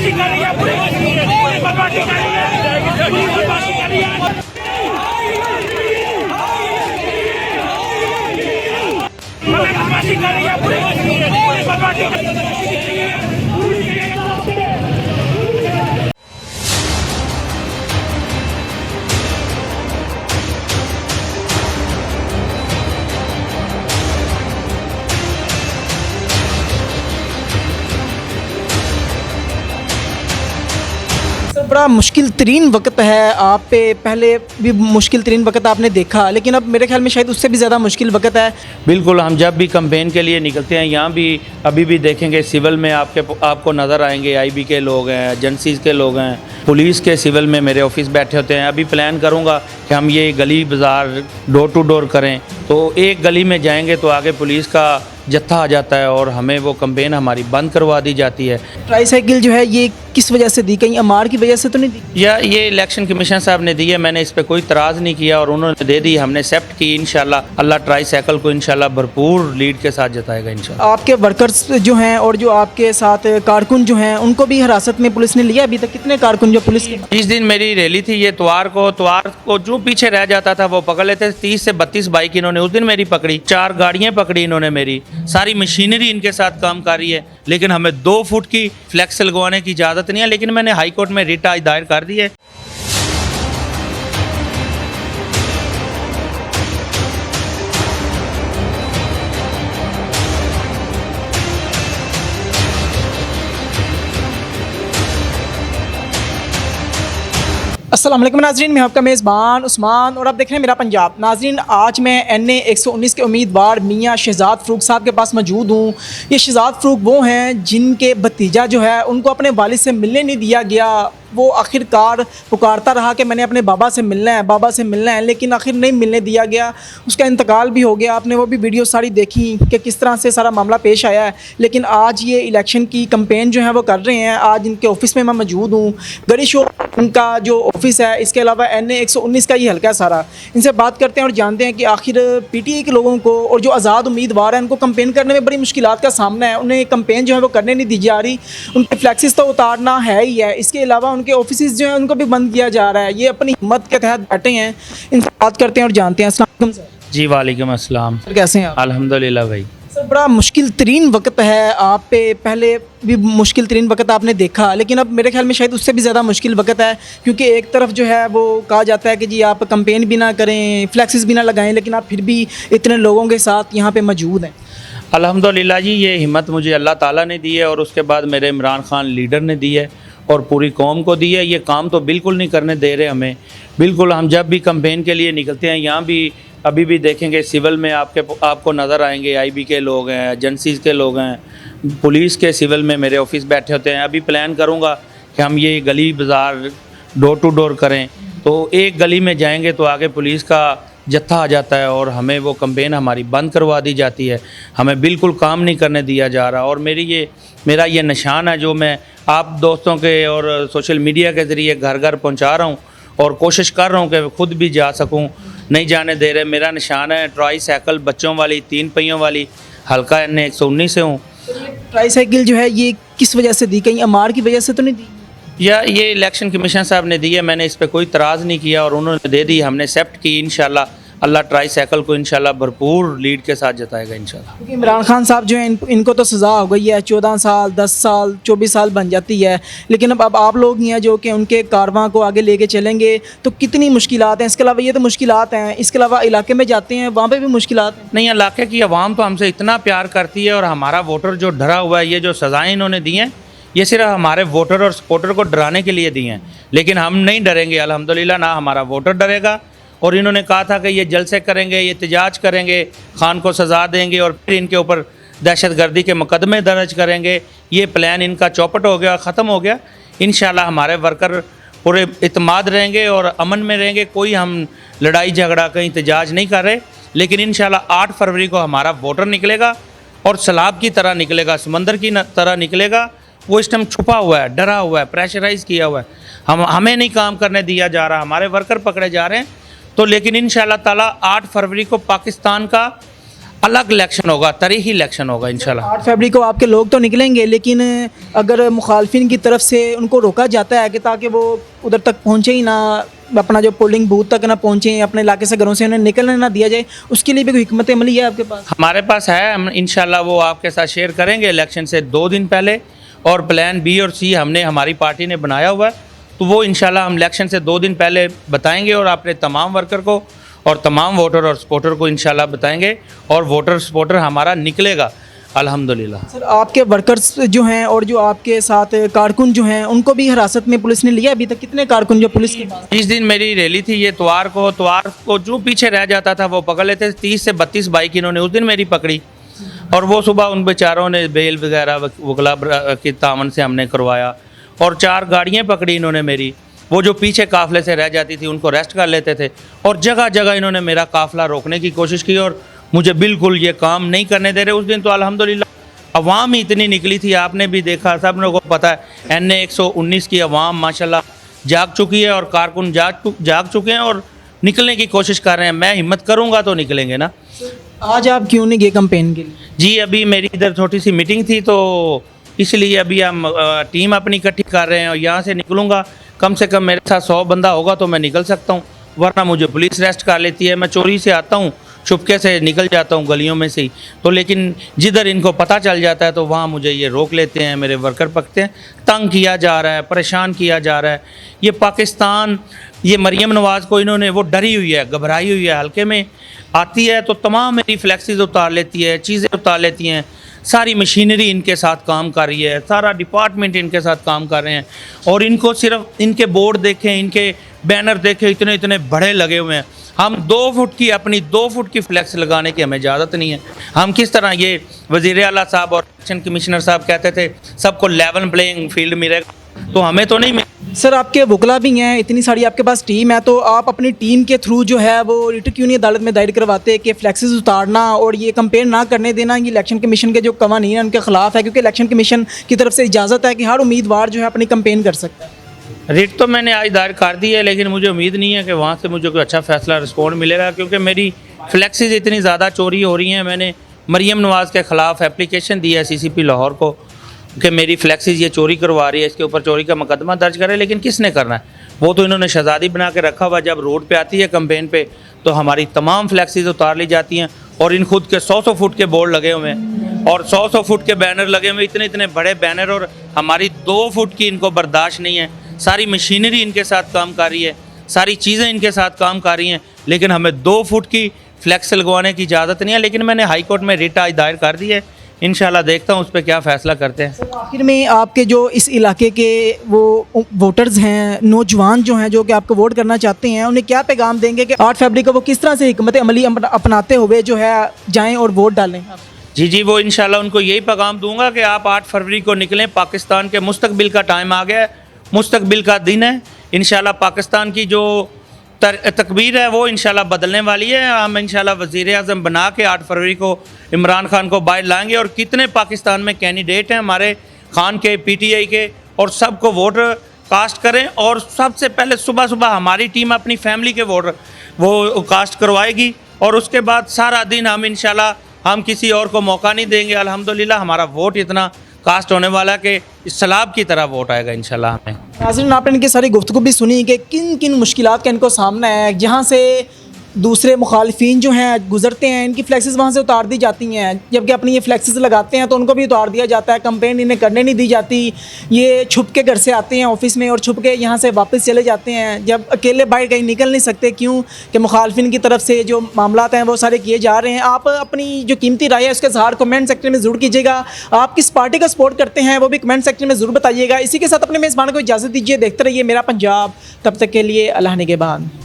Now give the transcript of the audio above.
बदमाशी कर रही है, पुलिस बदमाशी कर रही है, पुलिस बदमाशी कर रही है। बदमाशी कर रही है, पुलिस बदमाशी कर रही है। बड़ा मुश्किल तरीन वक्त है आप पे, पहले भी मुश्किल तरीन वक्त आपने देखा, लेकिन अब मेरे ख्याल में शायद उससे भी ज़्यादा मुश्किल वक्त है। बिल्कुल, हम जब भी कैंपेन के लिए निकलते हैं यहाँ भी अभी भी देखेंगे सिविल में आपको नज़र आएंगे, आईबी के लोग हैं, एजेंसीज़ के लोग हैं, पुलिस के सिविल में मेरे ऑफिस बैठे होते हैं। अभी प्लान करूँगा कि हम ये गली बाज़ार डोर टू डोर करें, तो एक गली में जाएंगे तो आगे पुलिस का जत्था आ जाता है और हमें वो कैंपेन हमारी बंद करवा दी जाती है। ट्राईसाइकिल जो है ये किस वजह से दी, कहीं अमार की वजह से तो नहीं दी? या ये इलेक्शन कमीशन साहब ने दी है, मैंने इस पर कोई इतराज़ नहीं किया और उन्होंने दे दी, हमने एक्सेप्ट की। इंशाल्लाह अल्लाह ट्राईसाइकिल को इंशाल्लाह भरपूर लीड के साथ जताएगा इंशाल्लाह। आपके वर्कर्स जो हैं और जो आपके साथ कारकुन जो हैं उनको भी हिरासत में पुलिस ने लिया? अभी तक कितने कारकुन जो पुलिस के? जिस दिन मेरी रैली थी ये त्वार को जो पीछे रह जाता था वो पकड़ लेते। 30 से 32 बाइक इन्होंने उस दिन मेरी पकड़ी, 4 गाड़ियाँ पकड़ी इन्होंने मेरी, सारी मशीनरी इनके साथ काम कर रही है, लेकिन हमें 2 फुट की फ्लैक्स लगवाने की इजाज़त नहीं है। लेकिन मैंने हाई कोर्ट में रिट आज दायर कर दी है। अस्सलाम वालेकुम नाज़रीन, मैं आपका मेज़बान उस्मान और आप देख रहे हैं मेरा पंजाब। नाज़रीन, आज मैं NA 119 के उम्मीदवार मियाँ शहजाद फ़रूक साहब के पास मौजूद हूँ। ये शहजाद फ़रूक वो हैं जिनके भतीजा जो है उनको अपने वालिद से मिलने नहीं दिया गया। वो आखिरकार पुकारता रहा कि मैंने अपने बाबा से मिलना है, लेकिन आखिर नहीं मिलने दिया गया। उसका इंतकाल भी हो गया। आपने वो भी वीडियो सारी देखी कि किस तरह से सारा मामला पेश आया है। लेकिन आज ये इलेक्शन की कैंपेन जो है वो कर रहे हैं। आज इनके ऑफिस में मैं मौजूद हूँ। गड़ी शो उनका जो ऑफिस है, इसके अलावा NA 119 का ये हल्का है सारा। इनसे बात करते हैं और जानते हैं कि आखिर PTI के लोगों को और जो आज़ाद उम्मीदवार हैं उनको कैंपेन करने में बड़ी मुश्किलात का सामना है। उन्हें कैंपेन जो है वो करने नहीं दी जा रही। उनके फ्लैक्सेस तो उतारना है ही है, इसके अलावा उनके ऑफिस जो हैं उनको भी बंद किया जा रहा है। ये अपनी हिम्मत के तहत बैठे हैं। इनसे बात करते हैं और जानते हैं। अस्सलाम वालेकुम सर। जी वालेकुम अस्सलाम। सर कैसे हैं आप? अल्हम्दुलिल्लाह भाई। सर बड़ा मुश्किल तरीन वक्त है आप पे, पहले भी मुश्किल तरीन वक्त आपने देखा, लेकिन अब मेरे ख्याल में शायद उससे भी ज़्यादा मुश्किल वक्त है। क्योंकि एक तरफ जो है वो कहा जाता है कि जी आप कैंपेन भी ना करें, फ्लैक्सेस भी ना लगाएं, लेकिन आप फिर भी इतने लोगों के साथ यहाँ पे मौजूद हैं। अल्हम्दुलिल्लाह जी, ये हिम्मत मुझे अल्लाह ताला ने दी है और उसके बाद मेरे इमरान खान लीडर ने दी है और पूरी कौम को दी है। ये काम तो बिल्कुल नहीं करने दे रहे हमें। बिल्कुल, हम जब भी कैंपेन के लिए निकलते हैं यहाँ भी अभी भी देखेंगे सिविल में आपको नज़र आएंगे, आईबी के लोग हैं, एजेंसीज़ के लोग हैं, पुलिस के सिविल में मेरे ऑफिस बैठे होते हैं। अभी प्लान करूँगा कि हम ये गली बाज़ार डोर टू डोर करें, तो एक गली में जाएंगे तो आगे पुलिस का जत्था आ जाता है और हमें वो कैंपेन हमारी बंद करवा दी जाती है। हमें बिल्कुल काम नहीं करने दिया जा रहा और मेरा ये निशान है जो मैं आप दोस्तों के और सोशल मीडिया के ज़रिए घर घर पहुंचा रहा हूं और कोशिश कर रहा हूं कि खुद भी जा सकूं। नहीं जाने दे रहे। मेरा निशान है ट्राईसाइकिल, बच्चों वाली, 3 पहियों वाली, हल्का NA 119 से हूँ। ट्राईसाइकिल जो है ये किस वजह से दी, कहीं अमार की वजह से तो नहीं दी? या ये इलेक्शन कमीशन साहब ने दी है, मैंने इस पर कोई इतराज़ नहीं किया और उन्होंने दे दी, हमने एक्सेप्ट की। इंशाल्लाह अल्लाह ट्राईसाइकिल को इंशाल्लाह भरपूर लीड के साथ जताएगा इंशाल्लाह। क्योंकि इमरान खान साहब जो हैं इनको तो सज़ा हो गई है, 14 साल, 10 साल, 24 साल बन जाती है। लेकिन अब आप लोग ही हैं जो कि उनके कारवां को आगे लेके चलेंगे, तो कितनी मुश्किलात हैं। इसके अलावा ये तो मुश्किलात हैं, इसके अलावा इलाके में जाते हैं वहाँ पे भी मुश्किलात हैं। नहीं, इलाके की आवाम तो हमसे इतना प्यार करती है और हमारा वोटर जो डरा हुआ है, ये जो सज़ाएँ इन्होंने दी हैं ये सिर्फ हमारे वोटर और सपोर्टर को डराने के लिए दी हैं। लेकिन हम नहीं डरेंगे अल्हम्दुलिल्लाह, ना हमारा वोटर डरेगा। और इन्होंने कहा था कि ये जलसे करेंगे, ये एहतजाज करेंगे, खान को सज़ा देंगे और फिर इनके ऊपर दहशतगर्दी के मुकदमे दर्ज करेंगे। ये प्लान इनका चौपट हो गया, ख़त्म हो गया। इंशाल्लाह हमारे वर्कर पूरे इत्माद रहेंगे और अमन में रहेंगे। कोई हम लड़ाई झगड़ा कहीं एहतजाज नहीं कर रहे। लेकिन इंशाल्लाह 8 फरवरी को हमारा वोटर निकलेगा और सैलाब की तरह निकलेगा, समंदर की तरह निकलेगा। वो इस टाइम छुपा हुआ है, डरा हुआ है, प्रेशराइज़ किया हुआ है। हमें नहीं काम करने दिया जा रहा, हमारे वर्कर पकड़े जा रहे हैं। तो लेकिन इंशाल्लाह ताला 8 फरवरी को पाकिस्तान का अलग इलेक्शन होगा, तारीखी इलेक्शन होगा इंशाल्लाह। 8 फरवरी को आपके लोग तो निकलेंगे, लेकिन अगर मुखालफिन की तरफ से उनको रोका जाता है कि ताकि वो उधर तक पहुँचे ही ना, अपना जो पोलिंग बूथ तक ना पहुँचे, अपने इलाके से घरों से उन्हें निकलने ना दिया जाए, उसके लिए भी कोई हिकमत अमली है आपके पास? हमारे पास है, हम इंशाल्लाह वो आपके साथ शेयर करेंगे इलेक्शन से 2 दिन पहले। और प्लान बी और सी हमने हमारी पार्टी ने बनाया हुआ है, तो वो इंशाल्लाह हम इलेक्शन से 2 दिन पहले बताएंगे और अपने तमाम वर्कर को और तमाम वोटर और सपोर्टर को इंशाल्लाह बताएंगे, और वोटर सपोर्टर हमारा निकलेगा अल्हम्दुलिल्लाह। सर, आपके वर्कर्स जो हैं और जो आपके साथ कारकुन जो हैं, उनको भी हिरासत में पुलिस ने लिया? अभी तक कितने कारकुन जो पुलिस के पास? इस दिन मेरी रैली थी, ये त्वार को जो पीछे रह जाता था वो पकड़ लेते थे। 30 से 32 बाइक इन्होंने उस दिन मेरी पकड़ी, और वो सुबह उन बेचारों ने बेल वगैरह वकला के तावन से हमने करवाया, और 4 गाड़ियाँ पकड़ी इन्होंने मेरी। वो जो पीछे काफ़िले से रह जाती थी उनको अरेस्ट कर लेते थे, और जगह जगह इन्होंने मेरा काफ़िला रोकने की कोशिश की, और मुझे बिल्कुल ये काम नहीं करने दे रहे। उस दिन तो अल्हम्दुलिल्लाह अवाम ही इतनी निकली थी, आपने भी देखा, सब लोगों को पता है। NA 119 की अवाम माशाल्लाह जाग चुकी है, और कारकुन जाग चुके हैं और निकलने की कोशिश कर रहे हैं। मैं हिम्मत करूँगा तो निकलेंगे ना। आज आप क्यों नहीं गए कैंपेन के लिए? जी, अभी मेरी इधर छोटी सी मीटिंग थी, तो इसलिए अभी हम टीम अपनी इकट्ठी कर रहे हैं, और यहाँ से निकलूँगा। कम से कम मेरे साथ 100 बंदा होगा तो मैं निकल सकता हूँ, वरना मुझे पुलिस अरेस्ट कर लेती है। मैं चोरी से आता हूँ, छुपके से निकल जाता हूँ गलियों में से ही, तो लेकिन जिधर इनको पता चल जाता है तो वहाँ मुझे ये रोक लेते हैं, मेरे वर्कर पकड़ते हैं। तंग किया जा रहा है, परेशान किया जा रहा है। ये पाकिस्तान, ये मरियम नवाज़ को इन्होंने, वो डरी हुई है, घबराई हुई है, हल्के में आती है तो तमाम मेरी फ्लैक्सीज उतार लेती है, चीज़ें उतार लेती हैं। सारी मशीनरी इनके साथ काम कर रही है, सारा डिपार्टमेंट इनके साथ काम कर रहे हैं, और इनको सिर्फ इनके बोर्ड देखें, इनके बैनर देखें, इतने इतने बड़े लगे हुए हैं। हम 2 फुट की, अपनी 2 फुट की फ्लैक्स लगाने की हमें इजाज़त नहीं है। हम किस तरह, ये वज़ीर आला साहब और इलेक्शन कमिश्नर साहब कहते थे सबको लेवल प्लेइंग फील्ड मिलेगा, तो हमें तो नहीं मिले। सर, आपके वकला भी हैं, इतनी सारी आपके पास टीम है, तो आप अपनी टीम के थ्रू जो है वो रिट क्यों नहीं अदालत में दायर करवाते कि फ्लैक्सेस उतारना और ये कंपेन ना करने देना ये इलेक्शन कमीशन के जो कवानीन है उनके खिलाफ है? क्योंकि इलेक्शन कमीशन की तरफ से इजाज़त है कि हर उम्मीदवार जो है अपनी कंपेन कर सकता है। रिट तो मैंने आज दायर कर दी है, लेकिन मुझे उम्मीद नहीं है कि वहाँ से मुझे कोई अच्छा फैसला रिस्पॉन्ड मिलेगा, क्योंकि मेरी फ्लैक्सीज इतनी ज़्यादा चोरी हो रही हैं। मैंने मरियम नवाज़ के ख़िलाफ़ एप्लीकेशन दी है CCP लाहौर को कि मेरी फ्लैक्सीज ये चोरी करवा रही है, इसके ऊपर चोरी का मुकदमा दर्ज करे। लेकिन किसने करना है? वो तो इन्होंने शहज़ादी बना के रखा हुआ। जब रोड पे आती है कैंपेन पे तो हमारी तमाम फ्लैक्सीज उतार ली जाती हैं, और इन खुद के 100 फुट के बोर्ड लगे हुए हैं, और 100 फुट के बैनर लगे हुए, इतने इतने बड़े बैनर, और हमारी 2 फुट की इनको बर्दाश्त नहीं है। सारी मशीनरी इनके साथ काम कर रही है, सारी चीज़ें इनके साथ काम कर रही हैं, लेकिन हमें 2 फुट की फ्लैक्स लगवाने की इजाज़त नहीं है। लेकिन मैंने हाई कोर्ट में रिट आज दायर कर दी है, इंशाल्लाह देखता हूँ उस पर क्या फ़ैसला करते हैं। आखिर में आपके जो इस इलाके के वो वोटर्स हैं, नौजवान जो हैं जो कि आपको वोट करना चाहते हैं, उन्हें क्या पैगाम देंगे कि 8 फरवरी को वो किस तरह से हिकमत अमली अपनाते हुए जो है जाएँ और वोट डालें? जी, वो इंशाल्लाह उनको यही पैगाम दूंगा कि आप 8 फरवरी को निकलें। पाकिस्तान के मुस्तकबिल का टाइम आ गया है, मुस्तकबिल का दिन है। इंशाल्लाह पाकिस्तान की जो तकबीर है वो इंशाल्लाह बदलने वाली है। हम इंशाल्लाह वज़ीर आज़म बना के 8 फरवरी को इमरान खान को बाहर लाएंगे, और कितने पाकिस्तान में कैंडिडेट हैं हमारे खान के, PTI के, और सबको वोट कास्ट करें। और सबसे पहले सुबह सुबह हमारी टीम अपनी फैमिली के वोट वो कास्ट करवाएगी, और उसके बाद सारा दिन हम इंशाल्लाह हम किसी और को मौका नहीं देंगे। अल्हम्दुलिल्लाह हमारा वोट इतना कास्ट होने वाला कि सलाब की तरह वोट आएगा इंशाल्लाह हमें। नाज़रीन, आपने इनकी सारी गुफ्तगू भी सुनी कि किन किन मुश्किलात का इनको सामना है, जहाँ से दूसरे मुखालफीन जो हैं गुजरते हैं, इनकी फ्लैक्सेस वहाँ से उतार दी जाती हैं, जबकि अपनी ये फ्लैक्सेस लगाते हैं तो उनको भी उतार दिया जाता है। कंपेन इन्हें करने नहीं दी जाती, ये छुप के घर से आते हैं ऑफिस में और छुप के यहाँ से वापस चले जाते हैं, जब अकेले बाहर कहीं निकल नहीं सकते। क्यों कि मुखालफिन की तरफ से जो मामलात हैं वो सारे किए जा रहे हैं। आप अपनी जो कीमती राय है उसके इज़हार कमेंट सेक्टर में ज़रूर कीजिएगा। आप किस पार्टी का सपोर्ट करते हैं वो भी कमेंट सेक्टर में ज़रूर बताइएगा। इसी के साथ अपने मेज़बान को इजाज़त दीजिए। देखते रहिए मेरा पंजाब। तब तक के लिए अल्लाह निगहबान।